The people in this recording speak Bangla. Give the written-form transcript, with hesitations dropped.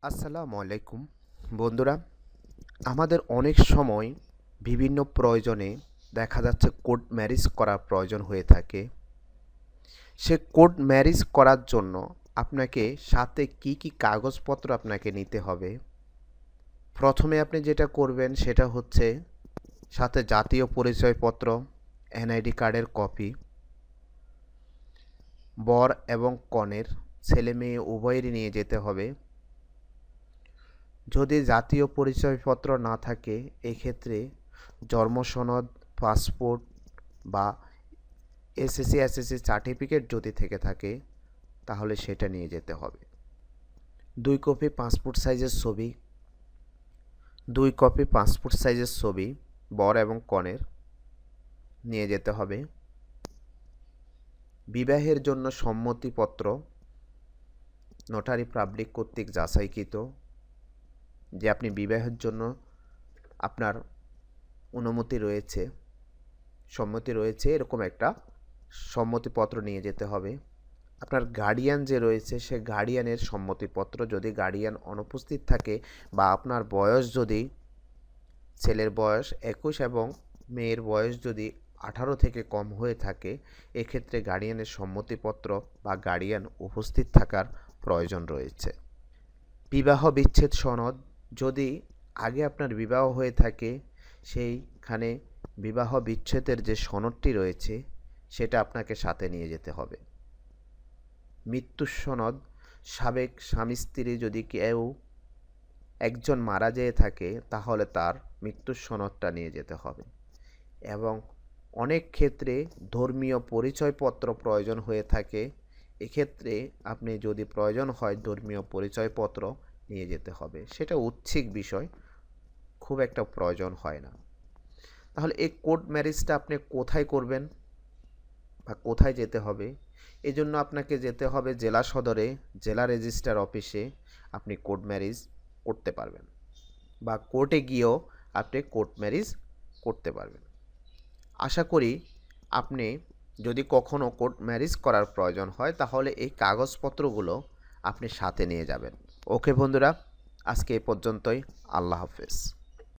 আসসালামু আলাইকুম বন্ধুরা, আমাদের অনেক সময় বিভিন্ন প্রয়োজনে দেখা যাচ্ছে কোর্ট ম্যারেজ করার প্রয়োজন হয়ে থাকে। সে কোর্ট ম্যারেজ করার জন্য আপনাকে সাথে কি কি কাগজপত্র আপনাকে নিতে হবে। প্রথমে আপনি যেটা করবেন সেটা হচ্ছে সাথে জাতীয় পরিচয়পত্র, এনআইডি কার্ডের কপি, বর এবং কনের ছেলে মেয়ে উভয়েরই নিয়ে যেতে হবে। যদি জাতীয় পরিচয়পত্র না থাকে এক্ষেত্রে জন্ম সনদ, পাসপোর্ট বা এসএসসি সার্টিফিকেট যদি থেকে থাকে তাহলে সেটা নিয়ে যেতে হবে। 2 কপি পাসপোর্ট সাইজের ছবি, 2 কপি পাসপোর্ট সাইজের ছবি বর এবং কনের নিয়ে যেতে হবে। বিবাহের জন্য সম্মতিপত্র নোটারি পাবলিক কর্তৃক যাচাইকৃত, যে আপনি বিবাহের জন্য আপনার অনুমতি রয়েছে, সম্মতি রয়েছে, এরকম একটা সম্মতিপত্র নিয়ে যেতে হবে। আপনার গার্ডিয়ান যে রয়েছে সে গার্ডিয়ানের সম্মতিপত্র, যদি গার্ডিয়ান অনুপস্থিত থাকে বা আপনার বয়স যদি ছেলের বয়স 21 এবং মেয়ের বয়স যদি 18 থেকে কম হয়ে থাকে এক্ষেত্রে গার্ডিয়ানের সম্মতিপত্র বা গার্ডিয়ান উপস্থিত থাকার প্রয়োজন রয়েছে। বিবাহ বিচ্ছেদ সনদ, যদি আগে আপনার বিবাহ হয়ে থাকে সেইখানে বিবাহ বিচ্ছেদের যে সনদটি রয়েছে সেটা আপনাকে সাথে নিয়ে যেতে হবে। মৃত্যুর সনদ, সাবেক স্বামী স্ত্রী যদি কেউ একজন মারা যেয়ে থাকে তাহলে তার মৃত্যুর সনদটা নিয়ে যেতে হবে। এবং অনেক ক্ষেত্রে ধর্মীয় পরিচয়পত্র প্রয়োজন হয়ে থাকে, এক্ষেত্রে আপনি যদি প্রয়োজন হয় ধর্মীয় পরিচয়পত্র নিয়ে যেতে হবে। সেটা ঐচ্ছিক বিষয়, খুব একটা প্রয়োজন হয় না। তাহলে এই কোর্ট ম্যারেজটা আপনি কোথায় করবেন বা কোথায় যেতে হবে? এজন্য আপনাকে যেতে হবে জেলা সদরে, জেলা রেজিস্ট্রার অফিসে আপনি কোর্ট ম্যারেজ করতে পারবেন বা কোর্টে গিয়েও আপনি কোর্ট ম্যারেজ করতে পারবেন। আশা করি আপনি যদি কখনো কোর্ট ম্যারেজ করার প্রয়োজন হয় তাহলে এই কাগজপত্রগুলো আপনি সাথে নিয়ে যাবেন। ওকে বন্ধুরা, আজকে এই পর্যন্তই। আল্লাহ হাফেজ।